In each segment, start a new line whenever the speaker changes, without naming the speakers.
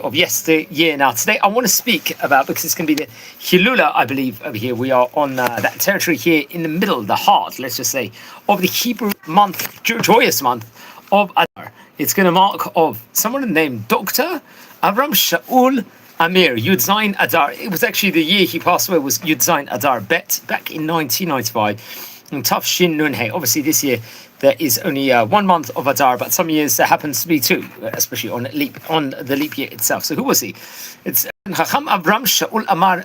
of yesteryear. Now, today I want to speak about, because it's going to be the Hilula, I believe, over here. We are on that territory here in the middle, the heart, let's just say, of the Hebrew month, joyous month of Adar. It's going to mark of someone named Dr. Abraham Shaul Amir, Yud Zayin Adar. It was actually the year he passed away was Yud Zayin Adar Bet, back in 1995. And Taf Shin Nun Hey. Obviously, this year there is only 1 month of Adar, but some years there happens to be 2, especially on the leap year itself. So who was he? It's Abraham Shaul Amir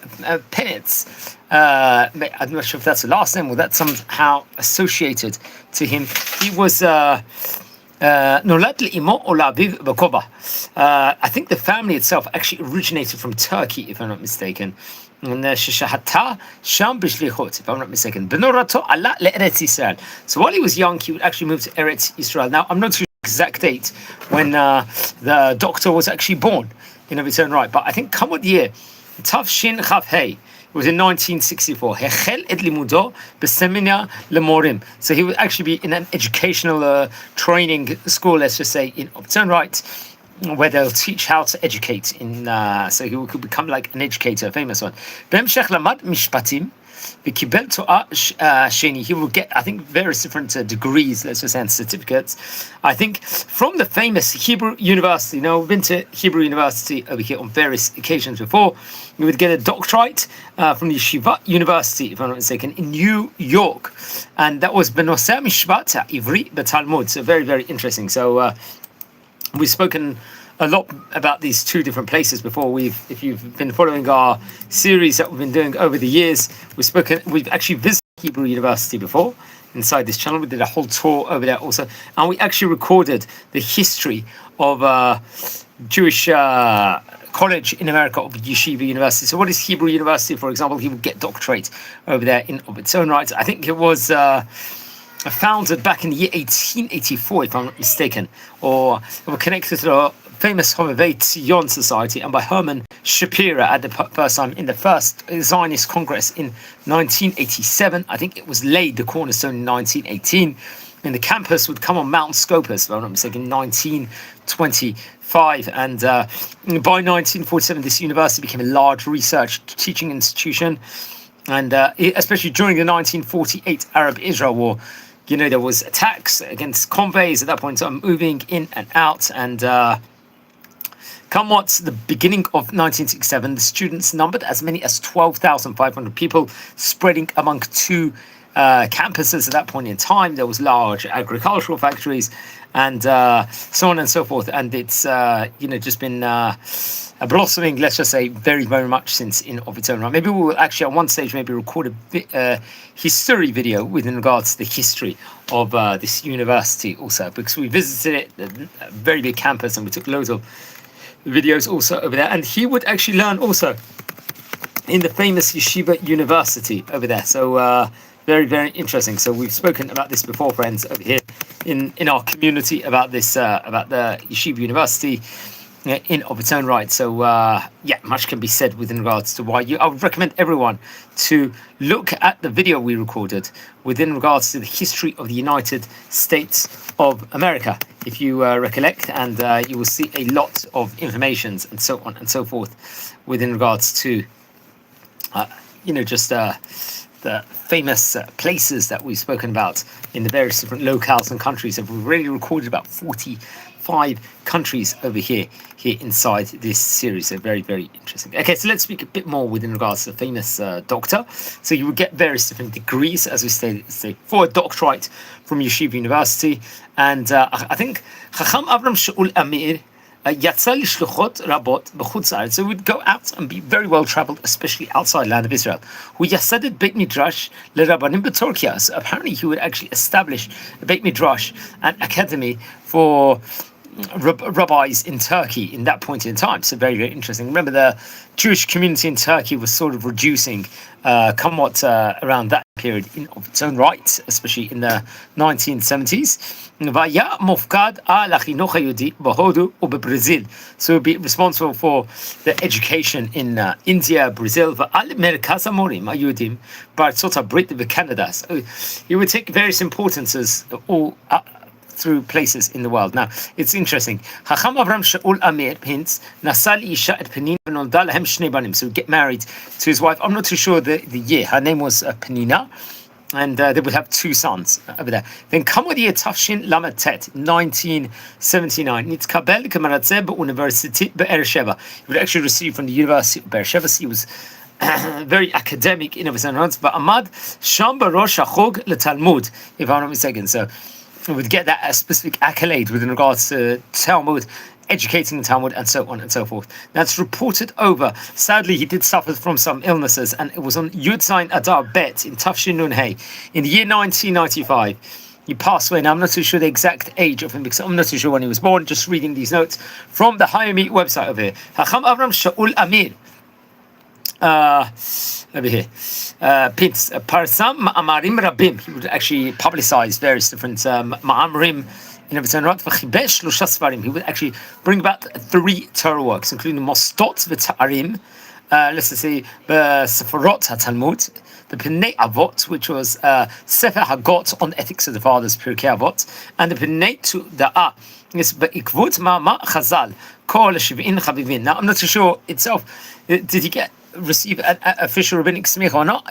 Pintz. I'm not sure if that's the last name or that's somehow associated to him. He was Nolad Imo or Aviv Bakoba. I think the family itself actually originated from Turkey, if I'm not mistaken. And Shahata Sham Bishlichot, if I'm not mistaken. Benorato Allah le'Eretz Israel. So while he was young, he would actually move to Eretz Israel. Now, I'm not sure the exact date when the doctor was actually born in of its own right, but I think come what year? Tav Shin Chav Hey. It was in 1964. Hechel et limudo b'seminar lemorim. So he would actually be in an educational training school, let's just say, in of its own right, where they'll teach how to educate. So he could become like an educator, a famous one. B'hemshech lamad mishpatim v'kibel to'ah sheni. He will get, I think, various different degrees, let's just say, and certificates. I think from the famous Hebrew University. Now, we've been to Hebrew University over here on various occasions before. You would get a doctorate from the Yeshiva University, if I'm not mistaken, in New York, and that was Benoseh Mishpat Ivri B'Talmud. So very, very interesting. So we've spoken a lot about these 2 different places before. If you've been following our series that we've been doing over the years, we've actually visited Hebrew University before inside this channel. We did a whole tour over there also, and we actually recorded the history of Jewish college in America, of Yeshiva University. So what is Hebrew University, for example? He would get doctorate over there in of its own right. I think it was founded back in the year 1884, if I'm not mistaken, or connected to the famous Hovevei Tzion Society, and by Herman Shapira at the first time in the first Zionist Congress in 1987. I think it was laid the cornerstone in 1918. And the campus would come on Mount Scopus, if I'm not mistaken, 1925. And by 1947, this university became a large research teaching institution. And especially during the 1948 Arab-Israel War, there was attacks against convoys at that point, so moving in and out. And come what's the beginning of 1967, the students numbered as many as 12,500 people, spreading among 2 campuses at that point in time. There was large agricultural factories and so on and so forth, and it's just been blossoming, let's just say, very, very much since in of its own right. Maybe we will actually at one stage maybe record a history video within regards to the history of this university also, because we visited it, a very big campus, and we took loads of videos also over there. And he would actually learn also in the famous Yeshiva University over there. So very, very interesting. So we've spoken about this before, friends, over here in our community about this, about the Yeshiva University in of its own right. So much can be said within regards to why I would recommend everyone to look at the video we recorded within regards to the history of the United States of America, if you recollect, and you will see a lot of information and so on and so forth within regards to the famous places that we've spoken about in the various different locales and countries. And we've already recorded about 45 countries over here inside this series. So very, very interesting. Okay, so let's speak a bit more within regards to the famous doctor. So you will get various different degrees, as we say, for a doctorate from Yeshiva University. And I think Chacham Abraham Shaul Amir יצא לשלוחות רבות בחוץ לארץ. So we'd go out and be very well traveled, especially outside land of Israel. הוא יסד את בית מדרש לרבנים בטורקיה. So apparently he would actually establish a beit midrash, an academy for rabbis in Turkey in that point in time. So very, very interesting. Remember, the Jewish community in Turkey was sort of reducing around that period in of its own right, especially in the 1970s. והיה מופקד על החינוך היהודי בהודו ובברזיל. So he'd be responsible for the education in India, Brazil, ועל מרכז המורים היהודים בארצות הברית ובקנדה. So he would take various importances all through places in the world. Now, it's interesting. Chacham Abraham Shaul Amir, Pintz, Nasal Isha et Penina v'nolda lahem shnei banim. So get married to his wife. I'm not too sure the year. Her name was Penina. And they would have 2 sons over there. Then come with the Tafshin Lamed Tet, 1979. Nitkabel Kemaratzeh University Be'er-Sheva. He would actually receive from the University of Be'er-Sheva. So he was very academic in his own words. But Ahmad Sham Barosh HaChog LeTalmud, if I'm not mistaken. So we would get that specific accolade with regards to Talmud, educating the Talmud, and so on and so forth. That's reported over. Sadly, he did suffer from some illnesses, and it was on Yud Zayin Adar Bet in Tafshin Nun Hey in the year 1995. He passed away. Now, I'm not too sure the exact age of him because I'm not too sure when he was born. Just reading these notes from the Hayami website over here. Chacham Abraham Shaul Amir. Over here. Pintz. Parsam Ma'amarim Rabim. He would actually publicize various different Ma'amarim in its own right. Vchiber Shlosha Sfarim. He would actually bring about 3 Torah works, including Mostot v'Ta'arim, let's say the Seforot HaTalmud, the Pnei Avot, which was Sefer Hagot on the ethics of the fathers, Pirkei Avot, and the Pnei Tu'da'a. Yes, but Ikvut Ma'ama Chazal Kol Shiv'in Chavivin. Now, I'm not too sure itself. Did he receive an official rabbinic smicha or not?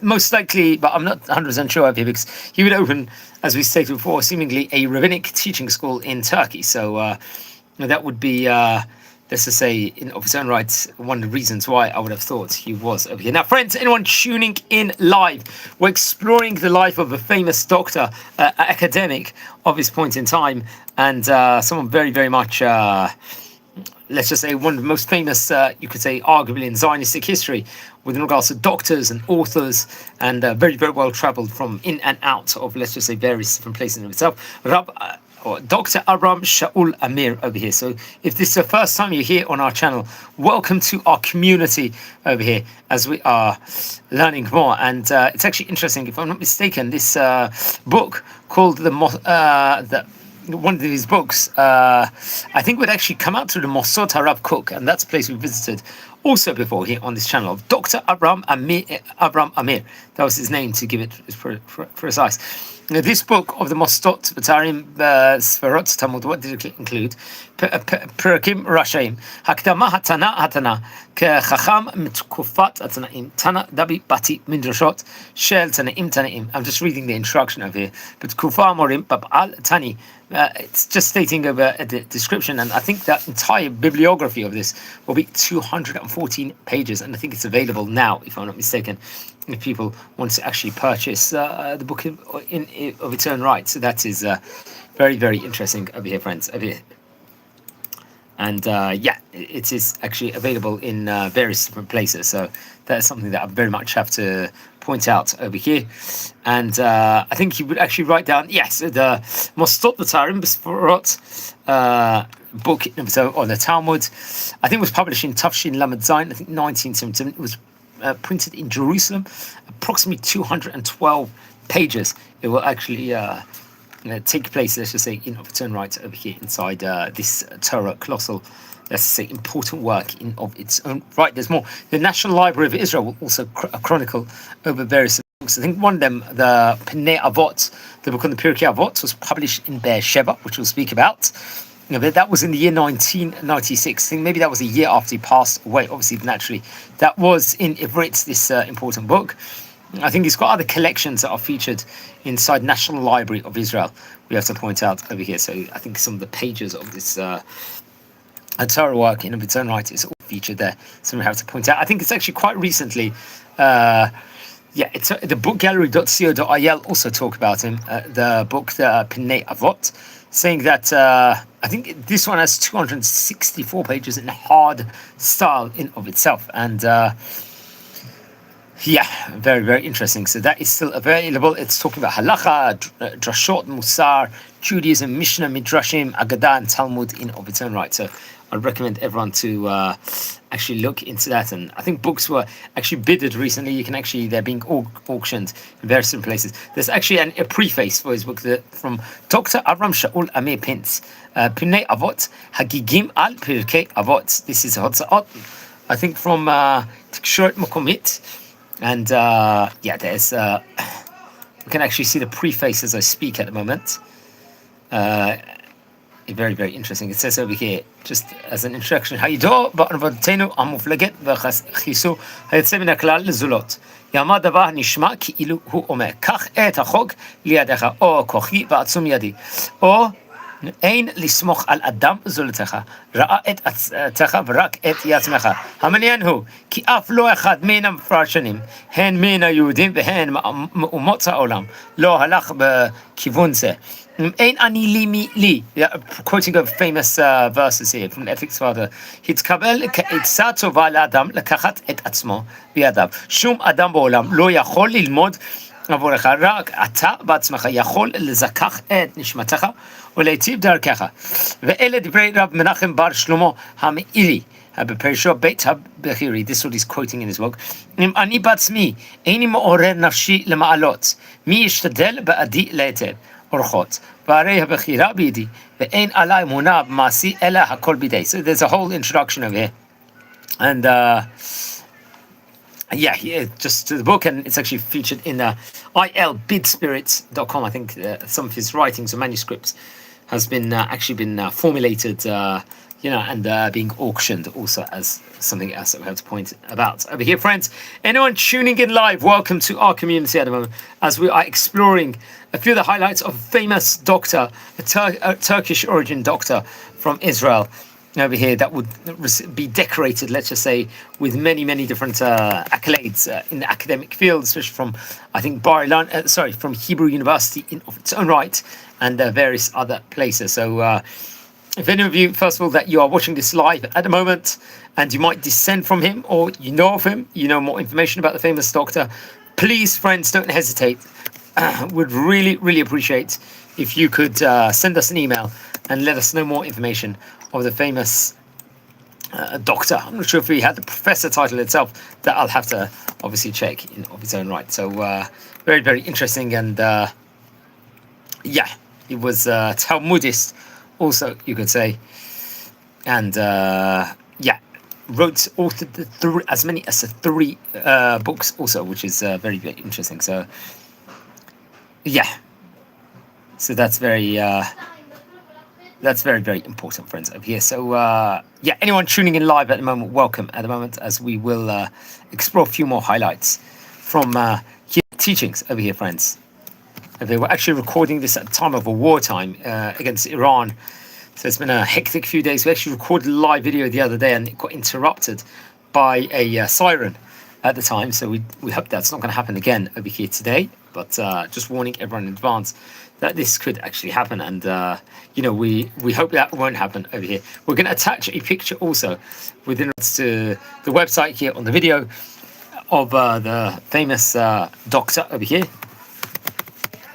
Most likely, but I'm not 100% sure of it because he would open, as we stated before, seemingly a rabbinic teaching school in Turkey. So that would be, let's just say, in of its own right, one of the reasons why I would have thought he was over here. Now, friends, anyone tuning in live, we're exploring the life of a famous doctor, academic of his point in time, and someone very, very much let's just say one of the most famous, you could say, arguably in Zionistic history, with regards to doctors and authors, and very, very well traveled from in and out of, let's just say, various different places in itself. Dr. Abraham Shaul Amir over here. So if this is the first time you're here on our channel, welcome to our community over here as we are learning more. And it's actually interesting, if I'm not mistaken, this book called one of these books, I think would actually come out through the Mossad Harav Kook, and that's a place we visited also before here on this channel, of Dr. Abraham Amir. That was his name, to give it precise. Now, this book of the Mostot V'Tarim Sferot Talmud, what did it include? Perakim Rashaim, Hakdama Hatana, Kechacham Mitkufat Atanaim, Tana Dabi Bati Midrashot, Shel Tanaim. I'm just reading the introduction over here. But Kufa Morim Bab'al Tani. It's just stating over the description, and I think that entire bibliography of this will be 214 pages, and I think it's available now, if I'm not mistaken, if people want to actually purchase the book of its own right. So that is very, very interesting over here, friends, over here. And yeah, it is actually available in various different places. So that's something that I very much have to point out over here. And I think he would actually write down, yes, the Mostot V'Tarim B'Sforot book on the Talmud. I think it was published in Tafshin Lamed Zayin, I think 1977. It was printed in Jerusalem, approximately 212 pages. It will actually take place, let's just say, in of its own right over here inside this Torah colossal, let's say, important work in of its own right. There's more. The National Library of Israel will also chronicle over various books. I think one of them, the Pnei Avot, the book on the Pirkei Avot, was published in Be'er-Sheva, which we'll speak about. That was in the year 1996. I think maybe that was a year after he passed away. Obviously, naturally, that was in Ivrit, this important book. I think he's got other collections that are featured inside National Library of Israel. We have to point out over here. So I think some of the pages of this Torah work in of its own right is all featured there. So we have to point out. I think it's actually quite recently. It's the bookgallery.co.il also talk about him. The book, the Pnei Avot, saying that I think this one has 264 pages in hard style in of itself, and very, very interesting. So that is still available. It's talking about halacha, drashot, musar, Judaism, Mishnah, Midrashim, Agadah, and Talmud in of its own right. So I'd recommend everyone to actually look into that. And I think books were actually bidded recently. You can actually, they're being auctioned in various different places. There's actually a preface for his book from Dr. Abraham Shaul Amir Pintz, Pnei Avot, Hagigim al Pirkei Avot. This is Hotza'ot, I think, from Tukish Mokomit. And there's, you can actually see the preface as I speak at the moment. very, very interesting. It says over here, just as an introduction, Haydo ba'arvatenu amuflaget v'chisu hayetze min haklal lezulot. יעמד דבר נשמע כאילו הוא אומר, קח את החוק לידיך, או כוחי ועצום ידי, או אין לסמוך על אדם זולתך, ראה את עצמך ורק את עצמך. המעניין הוא, כי אף לא אחד מן המפרשנים, הן מן היהודים והן מאומות העולם, לא הלך בכיוון זה. אין אני לי, quoting of famous verses here from the Ethics Father, התקבל כעצה טובה לאדם לקחת את עצמו בידיו. שום אדם בעולם לא יכול ללמוד עבורך, רק אתה בעצמך יכול לזכח את נשמתך ולהיטיב דרכך. ואלה דברי רב מנחם בר שלמה המאירי, בפרשו בית הבכירי, this is what he's quoting in his book, אם אני בעצמי איני מעורר נפשי למעלות, מי ישתדל בעדי להיטב אורחות, והרי הבחירה בידי, ואין עלי אמונה במעשי אלא הכל בידי. So there's a whole introduction over here. And just to the book, and it's actually featured in ilbidspirits.com. I think some of his writings or manuscripts has been actually been formulated, and being auctioned also as something else that we have to point about over here, friends. Anyone tuning in live, welcome to our community at the moment as we are exploring a few of the highlights of a famous doctor, a Turkish origin doctor from Israel over here that would be decorated, let's just say, with many, many different accolades in the academic field, especially from, I think, from Hebrew University in of its own right, and various other places. So if any of you, first of all, that you are watching this live at the moment, and you might descend from him, or you know of him, you know more information about the famous doctor, please, friends, don't hesitate. Would really, really appreciate if you could send us an email and let us know more information of the famous doctor. I'm not sure if he had the professor title itself. That I'll have to obviously check in of its own right. So very, very interesting, and he was Talmudist also, you could say, and authored as many as three books also, which is very, very interesting. So so that's very, very important, friends, over here. So anyone tuning in live at the moment, welcome at the moment, as we will explore a few more highlights from his teachings over here, friends. Okay, we're actually recording this at the time of a wartime against Iran. So it's been a hectic few days. We actually recorded a live video the other day and it got interrupted by a siren at the time. So we hope that's not going to happen again over here today. But just warning everyone in advance that this could actually happen. And, we hope that won't happen over here. We're going to attach a picture also within regards to the website here on the video of the famous doctor over here,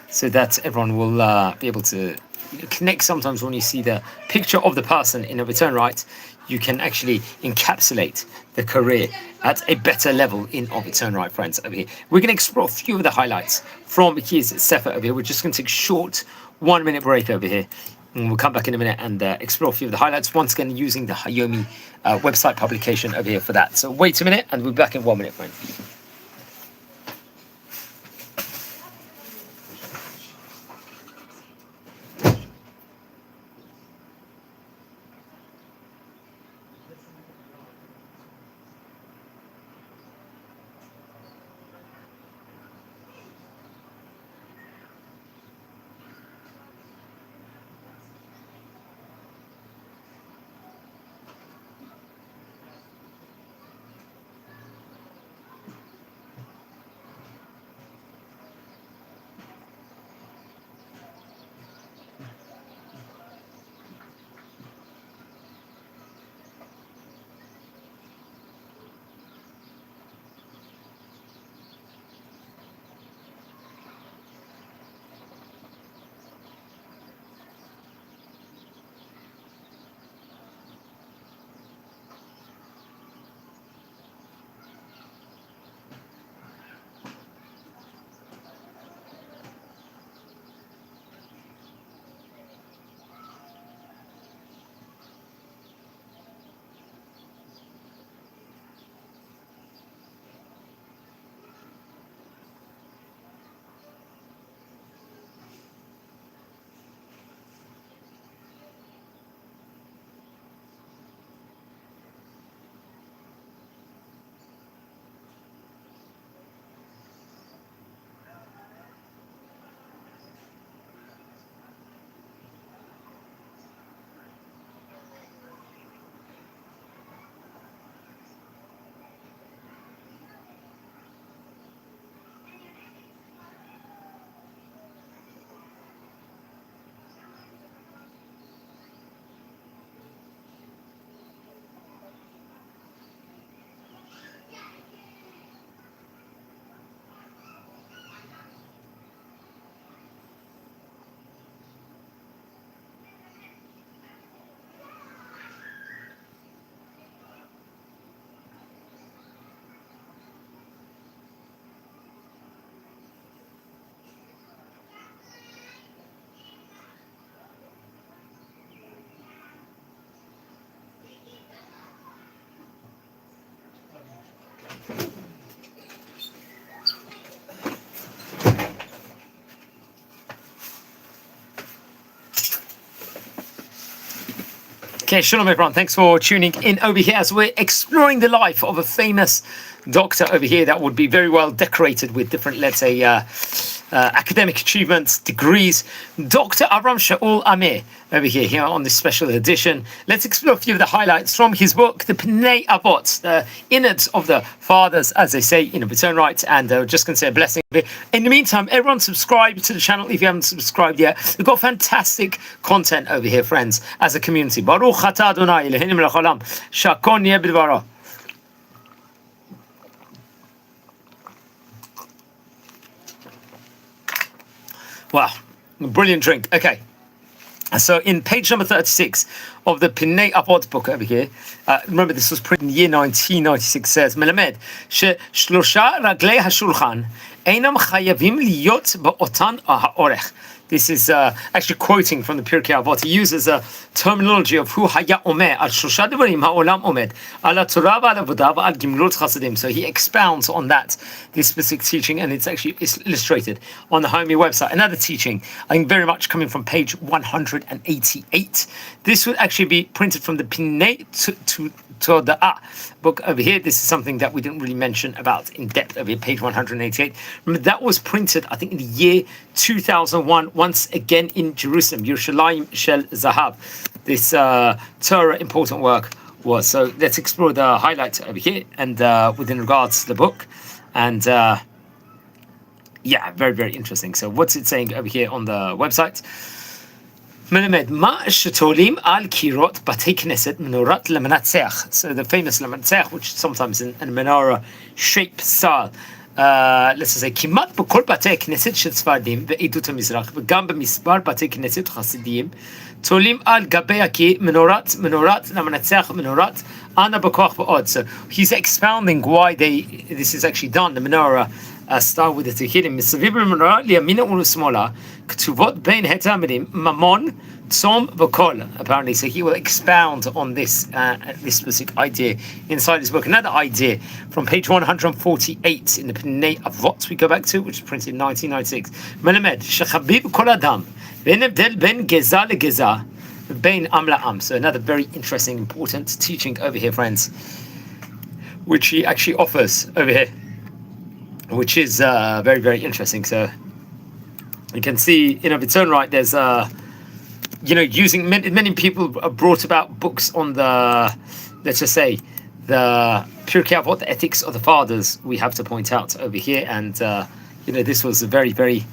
so that everyone will be able to connect. Sometimes when you see the picture of the person in a return right, you can actually encapsulate the career at a better level in of its own right, friends, over here. We're going to explore a few of the highlights from his Sefer over here. We're just going to take a short 1 minute break over here, and we'll come back in a minute and explore a few of the highlights, once again using the Hayomi website publication over here for that. So wait a minute and we'll be back in 1 minute, friends. Okay, shalom everyone. Thanks for tuning in over here as we're exploring the life of a famous doctor over here that would be very well decorated with different, let's say, academic achievements, degrees. Dr. Abraham Shaul Amir over here on this special edition. Let's explore a few of the highlights from his book, The Pnei Avot, the innards of the fathers, as they say in its own right. And just going to say a blessing. In the meantime, everyone subscribe to the channel if you haven't subscribed yet. We've got fantastic content over here, friends, as a community. Baruch atah Adonai Eloheinu melech haolam, shakon yeh b'dvaro. Wow, brilliant drink. Okay, so in page number 36 of the Pnei Avot book over here, remember this was printed in the year 1996, says, מלמד ששלושה רגלי השולחן אינם חייבים להיות באותן האורך. This is actually quoting from the Pirkei Avot. He uses a terminology of hu haya omer al shosha devarim ha'olam omed al Torah v'al avodah v'al gimlut chasadim. So he expounds on that, this specific teaching, and it's actually illustrated on the Homey website. Another teaching, I think very much coming from page 188. This would actually be printed from the Pnei Toda'ah book over here. This is something that we didn't really mention about in depth over here, page 188. Remember, that was printed, I think, in the year 2001, once again in Jerusalem, Yerushalayim Shel Zahav. This Torah important work was. So let's explore the highlights over here and within regards to the book. And yeah, very, very interesting. So what's it saying over here on the website? מלמד, מה שתולים על קירות בתי כנסת מנורת למנצח. So the famous למנצח, which sometimes in a menorah shape style. let's say, כמעט בכל בתי כנסת של ספרדים ועדות המזרח, וגם במספר בתי כנסת חסידיים, תולים על גבי הקיר מנורת למנצח, מנורת אנה בכוח ועוד. So he's expounding why this is actually done, the menorah style with the תהילים. מסביב למנורה לימינה ולשמאלה, כתובות בין היתר המילים ממון, צום וקול. Apparently, so he will expound on this specific idea inside his book. Another idea from page 148 in the Pnei Avot we go back to, which was printed in 1996. מלמד שחביב כל אדם ואין הבדל בין גזע לגזע בין עם לעם. So another very interesting, important teaching over here, friends, which he actually offers over here, which is very, very interesting. So you can see in of its own right, there's using many people brought about books on the, let's just say, the Pirkei Avot, the ethics of the fathers, we have to point out over here. And this was a very, very,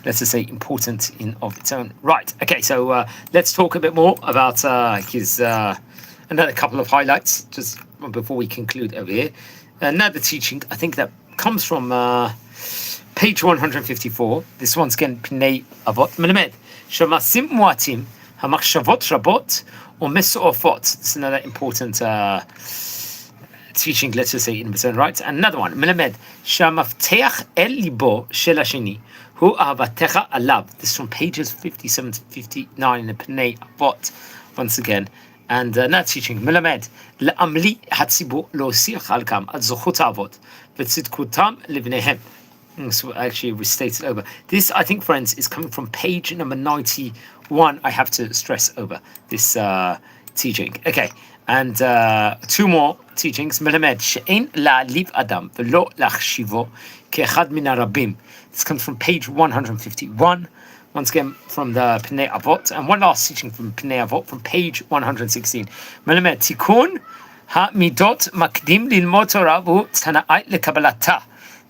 let's just say, important in of its own right. Okay, so let's talk a bit more about his another couple of highlights just before we conclude over here. Another teaching, I think, that comes from page 154. This one's again Pnei Avot. מלמד שמעשים מועטים, המחשבות רבות ומסועפות. It's another important teaching, let's just say, in its own right. And another one, מלמד שהמפתח אל ליבו של השני הוא אהבתך עליו. This is from pages 57 to 59 in the Pnei Avot once again. And another teaching, מלמד לעמלי הציבור להוסיף חלקם על זכות האבות וצדקותם לבניהם. So actually restate it over. This, I think, friends, is coming from page number 91. I have to stress over this teaching. Okay, and two more teachings. מלמד שאין להעליב אדם ולא להחשיבו כאחד מן הרבים. This comes from page 151. Once again, from the Pnei Avot. And one last teaching from Pnei Avot from page 116. מלמד תיקון המידות מקדים ללמוד תורה והוא תנאי לקבלתה.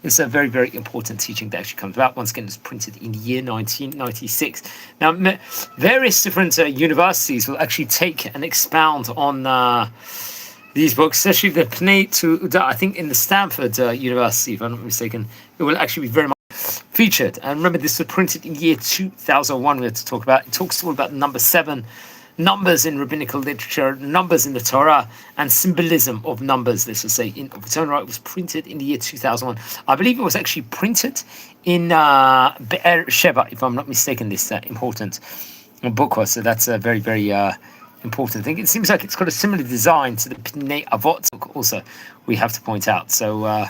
It's a very, very important teaching that actually comes about. Once again, it's printed in the year 1996. Now, various different universities will actually take and expound on these books, especially the Pnei Toda'ah. I think in the Stanford University, if I'm not mistaken, it will actually be very much featured. And remember, this was printed in the year 2001. We had to talk about. It talks all about number 7. Numbers in rabbinical literature, numbers in the Torah, and symbolism of numbers, let's just say, in of its own right. It was printed in the year 2001. I believe it was actually printed in Be'er Sheva, if I'm not mistaken, this important book was. So that's a very, very important thing. It seems like it's got a similar design to the Pnei Avot book also, we have to point out. So,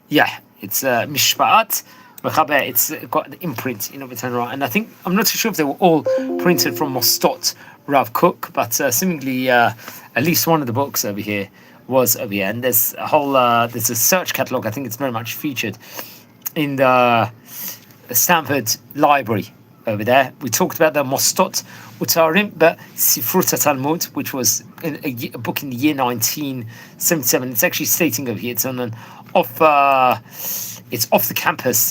yeah, it's Mishpa'at. V'chiver, it's got the imprint in of its own right, and I think I'm not too sure if they were all printed from Mostot Rav Kook, but seemingly at least one of the books over here was over here. And there's a whole there's a search catalog. I think it's very much featured in the Stanford Library over there. We talked about the Mostot Utarim, but Sifrut Talmud, which was a book in the year 1977. It's actually stating over here it's on an it's off the campus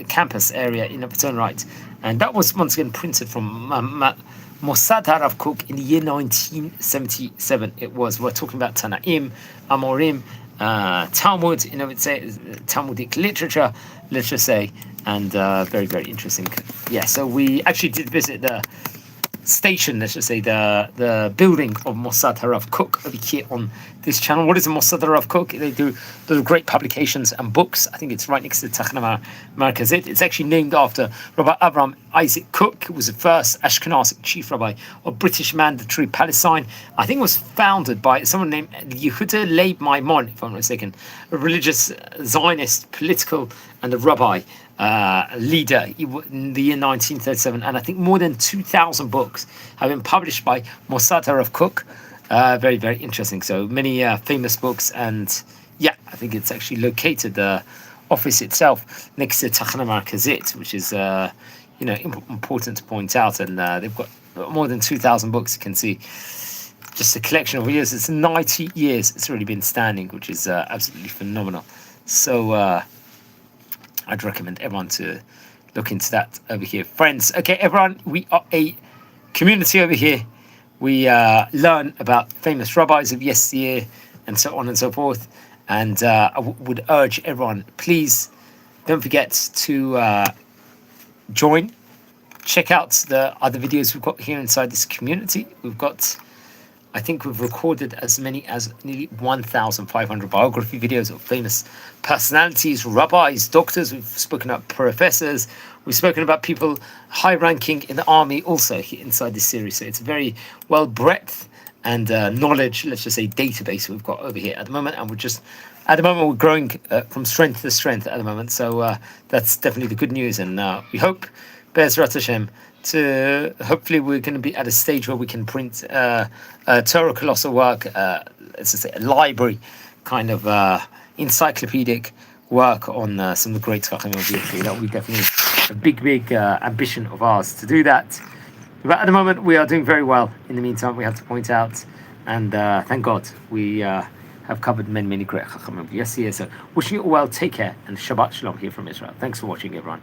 campus area in its own right, and that was once again printed from Mossad Harav Kook in the year 1977. We're talking about Tanaim, Amorim, Talmud, Talmudic literature, let's just say, and very, very interesting. Yeah, so we actually did visit the station, let's just say, the building of Mossad Harav Kook over here on this channel. What is a Mossad Harav Kook? They do great publications and books. I think it's right next to Tachna Markazit. It's actually named after Rabbi Abraham Isaac Kook, who was the first Ashkenazic chief rabbi of British Mandatory Palestine. I think it was founded by someone named Yehuda Leib Maimon, if I'm not mistaken, a religious Zionist political and a rabbi leader in the year 1937, and I think more than 2,000 books have been published by Mossad Harav Kook. Very, very interesting. So many famous books, and yeah, I think it's actually located the office itself next to Tachna Markazit, which is important to point out. And they've got more than 2,000 books. You can see just a collection of years. It's 90 years it's already been standing, which is absolutely phenomenal. So I'd recommend everyone to look into that over here. Friends, okay, everyone, we are a community over here. We learn about famous rabbis of yesteryear and so on and so forth. And I would urge everyone, please don't forget to join. Check out the other videos we've got here inside this community. I think we've recorded as many as nearly 1,500 biography videos of famous personalities, rabbis, doctors. We've spoken about professors. We've spoken about people high-ranking in the army also here inside this series. So it's a very well-breadth and knowledge, let's just say, database we've got over here at the moment. And we're growing from strength to strength at the moment. So that's definitely the good news. And we hope, Be'ezrat Hashem, hopefully we're going to be at a stage where we can print Torah colossal work, let's just say a library kind of encyclopedic work on some of the great Chachamim of history. That would be definitely a big ambition of ours to do that. But at the moment we are doing very well. In the meantime, we have to point out, and thank God we have covered many great Chachamim of yesteryear. So wishing you all well, take care, and Shabbat Shalom here from Israel. Thanks for watching, everyone.